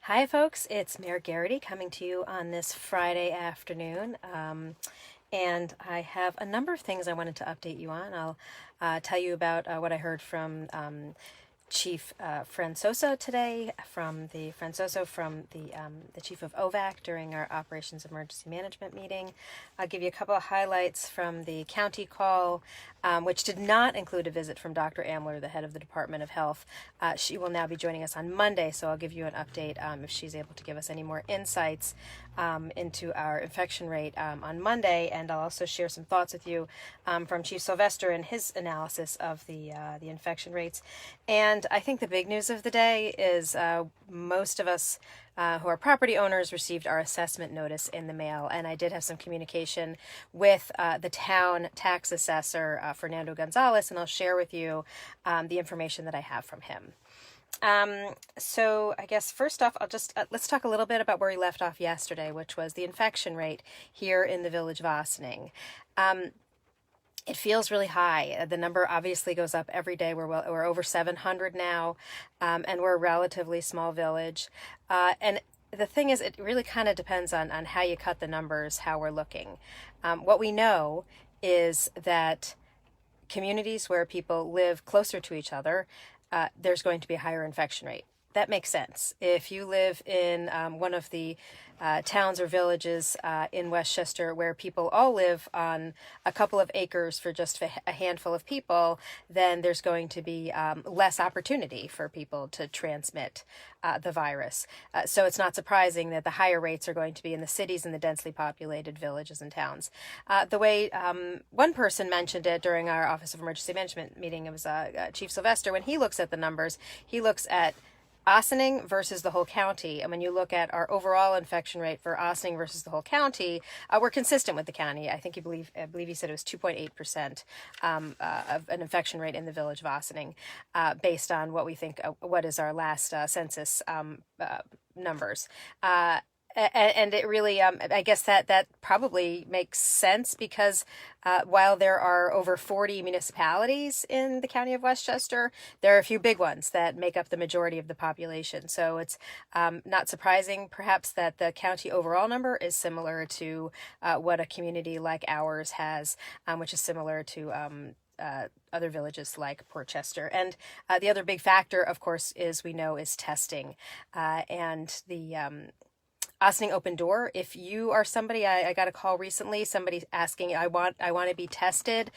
Hi, folks. It's Mayor Gearity coming to you on this Friday afternoon. And I have a number of things I wanted to update you on. I'll tell you about what I heard from Chief Francoso today, from the chief of OVAC during our Operations Emergency Management meeting. I'll give you a couple of highlights from the county call, which did not include a visit from Dr. Amler, the head of the Department of Health. She will now be joining us on Monday, so I'll give you an update if she's able to give us any more insights into our infection rate on Monday, and I'll also share some thoughts with you from Chief Sylvester and his analysis of the infection rates. And I think the big news of the day is most of us who are property owners received our assessment notice in the mail, and I did have some communication with the town tax assessor, Fernando Gonzalez, and I'll share with you the information that I have from him. So I guess first off, I'll just let's talk a little bit about where we left off yesterday, which was the infection rate here in the village of Ossining. It feels really high. The number obviously goes up every day. We're over 700 now, and we're a relatively small village. And the thing is, it really kind of depends on how you cut the numbers, how we're looking. What we know is that communities where people live closer to each other, there's going to be a higher infection rate. That makes sense. If you live in one of the towns or villages in Westchester where people all live on a couple of acres for just a handful of people, then there's going to be less opportunity for people to transmit the virus. So it's not surprising that the higher rates are going to be in the cities and the densely populated villages and towns. The way one person mentioned it during our Office of Emergency Management meeting, it was Chief Sylvester, when he looks at the numbers, he looks at Ossining versus the whole county. And when you look at our overall infection rate for Ossining versus the whole county, we're consistent with the county. I believe he said it was 2.8% of an infection rate in the village of Ossining, based on what we think, what is our last census numbers. And it really, I guess that probably makes sense because while there are over 40 municipalities in the county of Westchester, there are a few big ones that make up the majority of the population. So it's not surprising, perhaps, that the county overall number is similar to what a community like ours has, which is similar to other villages like Portchester. And the other big factor, of course, is testing. And the Ossining Open Door. If you are somebody, I got a call recently, somebody asking, I want to be tested.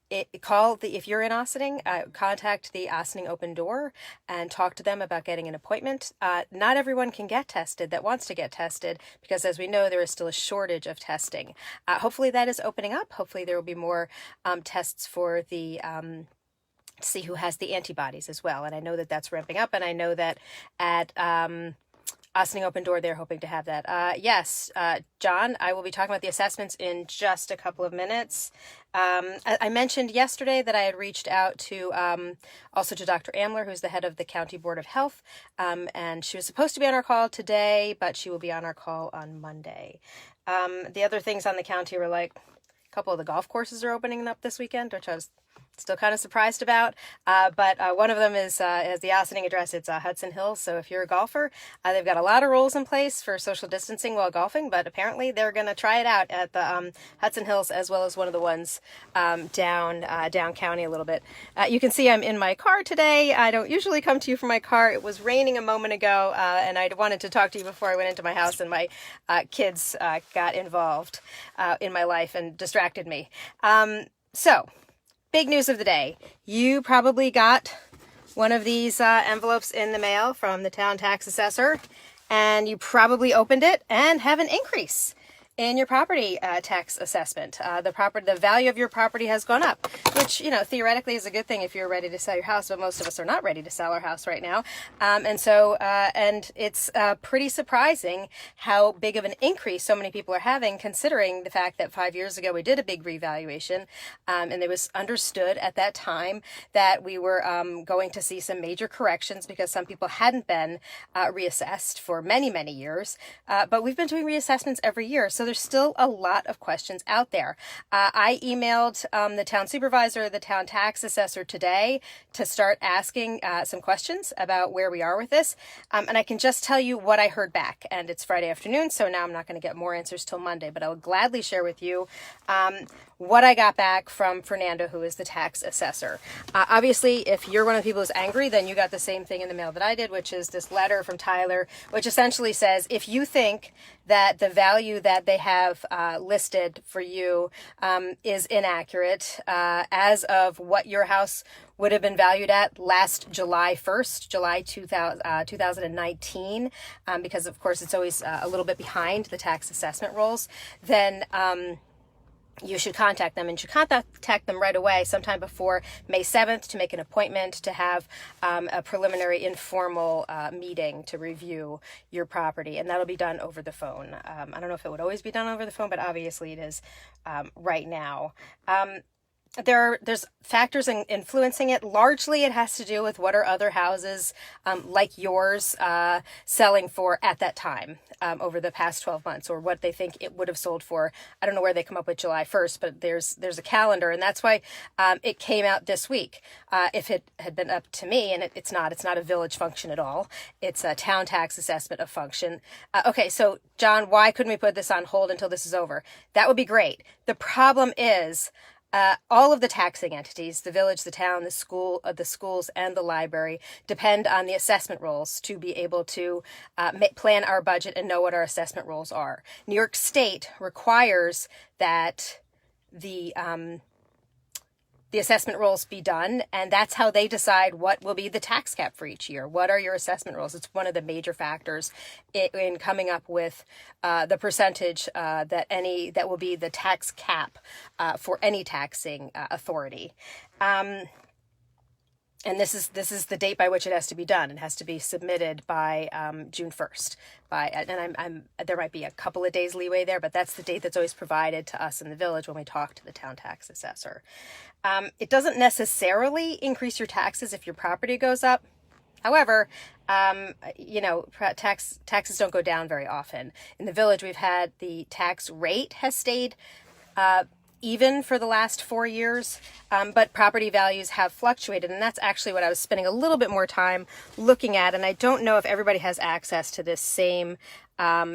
If you're in Ossining, contact the Ossining Open Door and talk to them about getting an appointment. Not everyone can get tested that wants to get tested because, as we know, there is still a shortage of testing. Hopefully that is opening up. Hopefully there will be more tests for the to see who has the antibodies as well. And I know that that's ramping up, and I know that at Ossining Open Door, they're hoping to have that. Yes, John, I will be talking about the assessments in just a couple of minutes. I mentioned yesterday that I had reached out to also to Dr. Amler, who's the head of the County Board of Health, and she was supposed to be on our call today, but she will be on our call on Monday. The other things on the county were like a couple of the golf courses are opening up this weekend, which I was still kind of surprised about, but one of them is the Ossining address. It's Hudson Hills, so if you're a golfer, they've got a lot of rules in place for social distancing while golfing, but apparently they're going to try it out at the Hudson Hills, as well as one of the ones down county a little bit. You can see I'm in my car today. I don't usually come to you from my car. It was raining a moment ago, and I wanted to talk to you before I went into my house, and my kids got involved in my life and distracted me. So, big news of the day. You probably got one of these envelopes in the mail from the town tax assessor, and you probably opened it and have an increase in your property tax assessment. The value of your property has gone up, which, theoretically is a good thing if you're ready to sell your house, but most of us are not ready to sell our house right now. And it's pretty surprising how big of an increase so many people are having, considering the fact that 5 years ago we did a big revaluation, and it was understood at that time that we were going to see some major corrections because some people hadn't been reassessed for many, many years. But we've been doing reassessments every year. So there's still a lot of questions out there. I emailed the town supervisor, the town tax assessor today to start asking some questions about where we are with this. And I can just tell you what I heard back. And it's Friday afternoon, so now I'm not going to get more answers till Monday, but I will gladly share with you what I got back from Fernando, who is the tax assessor. Obviously, if you're one of the people who's angry, then you got the same thing in the mail that I did, which is this letter from Tyler, which essentially says, if you think that the value that they have listed for you is inaccurate, as of what your house would have been valued at last July 1st, July 2019, because of course it's always a little bit behind the tax assessment rolls, then you should contact them, and you should contact them right away, sometime before May 7th, to make an appointment to have a preliminary informal meeting to review your property. And that'll be done over the phone. I don't know if it would always be done over the phone, but obviously it is right now. There's factors influencing it. Largely, it has to do with what are other houses like yours selling for at that time over the past 12 months, or what they think it would have sold for. I don't know where they come up with July 1st, but there's a calendar, and that's why it came out this week. If it had been up to me, and it's not a village function at all. It's a town tax assessment of function. Okay, so John, why couldn't we put this on hold until this is over? That would be great. The problem is, all of the taxing entities, the village, the town, the schools, and the library, depend on the assessment rolls to be able to plan our budget and know what our assessment rolls are. New York State requires that the assessment rolls be done, and that's how they decide what will be the tax cap for each year. What are your assessment rolls? It's one of the major factors in coming up with the percentage that will be the tax cap for any taxing authority. And this is the date by which it has to be done. It has to be submitted by June 1st. And there might be a couple of days leeway there, but that's the date that's always provided to us in the village when we talk to the town tax assessor. It doesn't necessarily increase your taxes if your property goes up. However, taxes don't go down very often. In the village, we've had the tax rate has stayed even for the last 4 years, but property values have fluctuated, and that's actually what I was spending a little bit more time looking at. And I don't know if everybody has access to this same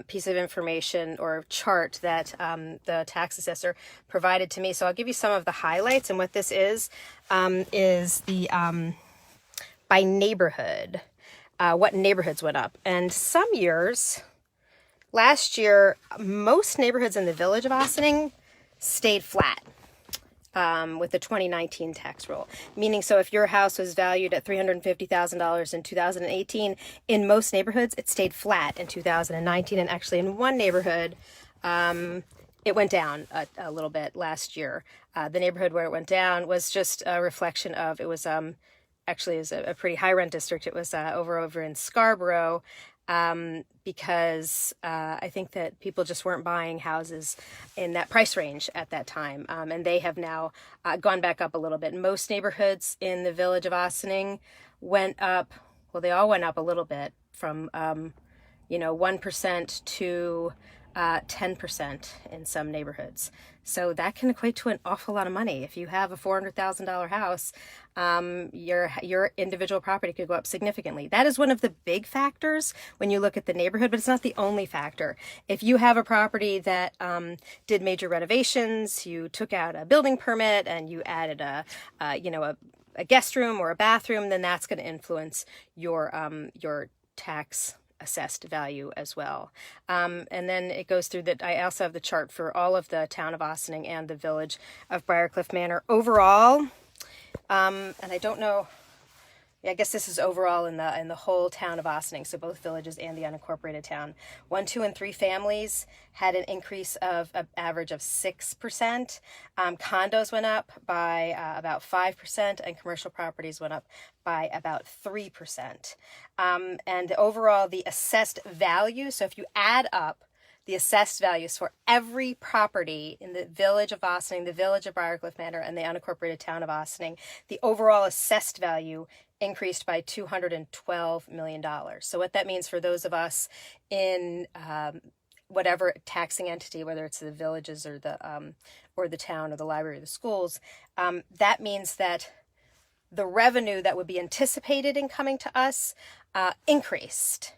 piece of information or chart that the tax assessor provided to me. So I'll give you some of the highlights, and what this is the by neighborhood, what neighborhoods went up. And some years, last year, most neighborhoods in the village of Ossining stayed flat with the 2019 tax roll. Meaning, so if your house was valued at $350,000 in 2018, in most neighborhoods, it stayed flat in 2019. And actually in one neighborhood, it went down a little bit last year. The neighborhood where it went down was just a reflection of, it was actually is a pretty high rent district. It was over in Scarborough, because I think that people just weren't buying houses in that price range at that time. And they have now gone back up a little bit. Most neighborhoods in the village of Ossining went up, well, they all went up a little bit from, 1% to 10% in some neighborhoods. So that can equate to an awful lot of money. If you have a $400,000 house, your individual property could go up significantly. That is one of the big factors when you look at the neighborhood, but it's not the only factor. If you have a property that did major renovations, you took out a building permit and you added a guest room or a bathroom, then that's going to influence your tax assessed value as well. And then it goes through that. I also have the chart for all of the town of Ossining and the village of Briarcliff Manor overall. And I don't know, I guess this is overall in the whole town of Ossining, so both villages and the unincorporated town. 1, 2, and 3 families had an increase of an average of 6%. Condos went up by about 5%, and commercial properties went up by about 3%. And overall, the assessed value, so if you add up the assessed values for every property in the village of Ossining, the village of Briarcliff Manor, and the unincorporated town of Ossining, the overall assessed value increased by $212 million. So what that means for those of us in whatever taxing entity, whether it's the villages or the town or the library or the schools, that means that the revenue that would be anticipated in coming to us increased.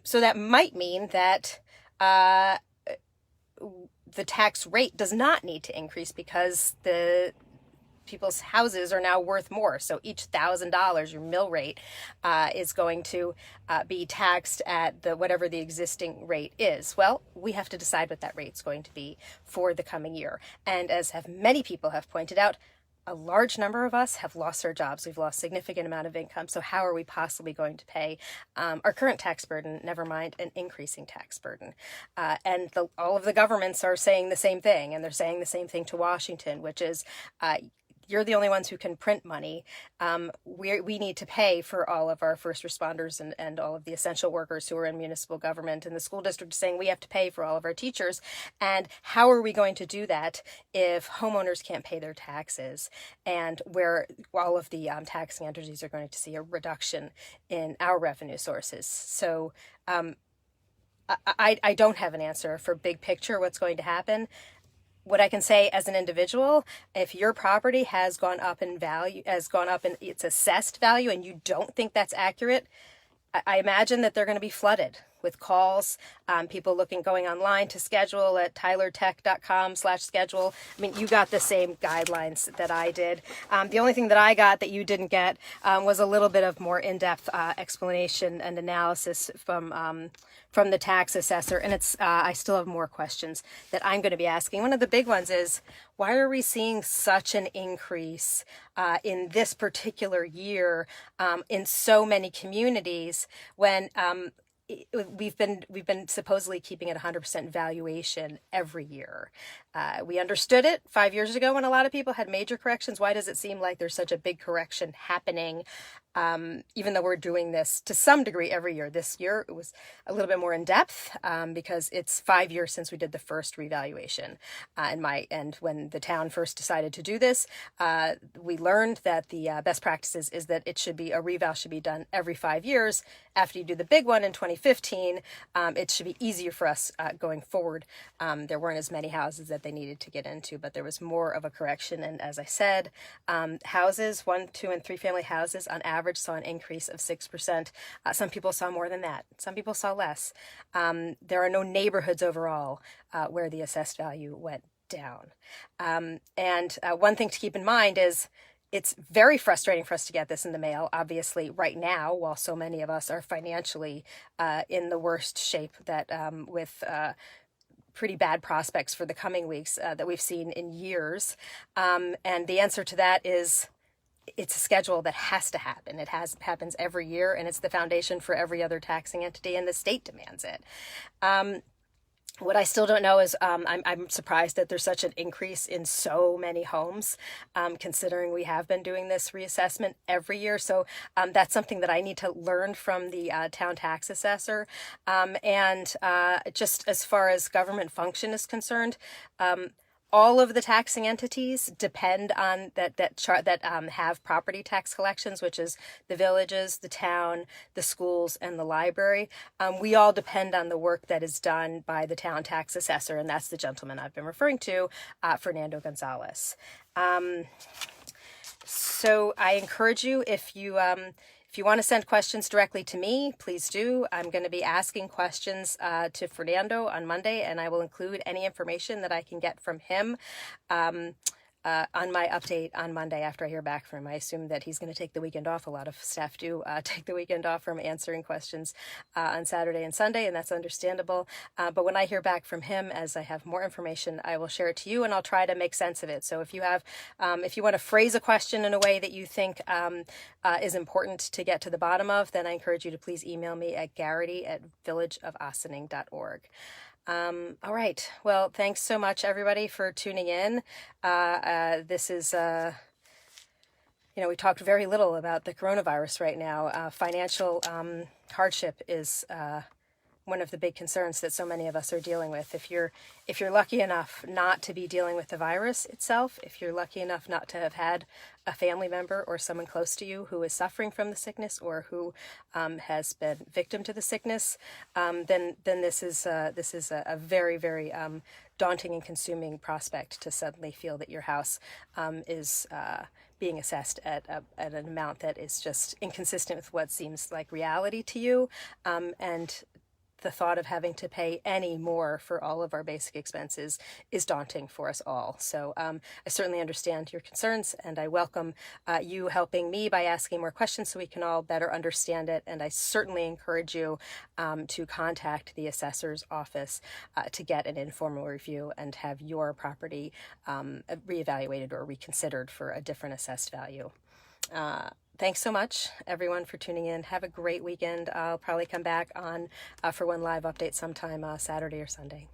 So that might mean that the tax rate does not need to increase because the people's houses are now worth more. So each $1,000, your mill rate, is going to be taxed at whatever the existing rate is. Well, we have to decide what that rate's going to be for the coming year. And as many people have pointed out, a large number of us have lost our jobs. We've lost a significant amount of income. So how are we possibly going to pay our current tax burden, never mind an increasing tax burden? And all of the governments are saying the same thing, and they're saying the same thing to Washington, which is, you're the only ones who can print money. We need to pay for all of our first responders and all of the essential workers who are in municipal government, and the school district is saying we have to pay for all of our teachers. And how are we going to do that if homeowners can't pay their taxes, and where all of the taxing entities are going to see a reduction in our revenue sources? So I don't have an answer for big picture what's going to happen. What I can say as an individual, if your property has gone up in value, its assessed value, and you don't think that's accurate, I imagine that they're going to be flooded with calls, people going online to schedule at tylertech.com/schedule. I mean, you got the same guidelines that I did. The only thing that I got that you didn't get was a little bit of more in-depth explanation and analysis from the tax assessor. And I still have more questions that I'm going to be asking. One of the big ones is, why are we seeing such an increase in this particular year in so many communities when we've been supposedly keeping it 100% valuation every year? We understood it 5 years ago when a lot of people had major corrections. Why does it seem like there's such a big correction happening, even though we're doing this to some degree every year? This year it was a little bit more in depth because it's 5 years since we did the first revaluation. And when the town first decided to do this, we learned that the best practices is that a reval should be done every 5 years. After you do the big one in 2015, it should be easier for us going forward. There weren't as many houses that they needed to get into, but there was more of a correction. And as I said, houses, 1, 2, and 3 family houses on average saw an increase of 6%. Some people saw more than that. Some people saw less. There are no neighborhoods overall where the assessed value went down. And one thing to keep in mind is, it's very frustrating for us to get this in the mail, obviously, right now, while so many of us are financially in the worst shape that with pretty bad prospects for the coming weeks that we've seen in years. And the answer to that is, it's a schedule that has to happen. It happens every year, and it's the foundation for every other taxing entity, and the state demands it. What I still don't know is, I'm surprised that there's such an increase in so many homes, considering we have been doing this reassessment every year. So that's something that I need to learn from the town tax assessor. And just as far as government function is concerned, all of the taxing entities depend on that have property tax collections, which is the villages, the town, the schools, and the library. We all depend on the work that is done by the town tax assessor, and that's the gentleman I've been referring to, Fernando Gonzalez. So I encourage you, if you want to send questions directly to me, please do. I'm going to be asking questions to Fernando on Monday, and I will include any information that I can get from him on my update on Monday after I hear back from him. I assume that he's going to take the weekend off. A lot of staff do take the weekend off from answering questions on Saturday and Sunday, and that's understandable. But when I hear back from him, as I have more information, I will share it to you, and I'll try to make sense of it. So if you want to phrase a question in a way that you think is important to get to the bottom of, then I encourage you to please email me at Gearity@villageofossining.org. All right. Well, thanks so much, everybody, for tuning in. This is, we talked very little about the coronavirus right now. Financial hardship is one of the big concerns that so many of us are dealing with. If you're lucky enough not to be dealing with the virus itself, if you're lucky enough not to have had a family member or someone close to you who is suffering from the sickness or who has been victim to the sickness, then this is a very, very daunting and consuming prospect to suddenly feel that your house is being assessed at an amount that is just inconsistent with what seems like reality to you, and the thought of having to pay any more for all of our basic expenses is daunting for us all. So I certainly understand your concerns, and I welcome you helping me by asking more questions so we can all better understand it. And I certainly encourage you to contact the assessor's office to get an informal review and have your property reevaluated or reconsidered for a different assessed value. Thanks so much, everyone, for tuning in. Have a great weekend. I'll probably come back on for one live update sometime Saturday or Sunday.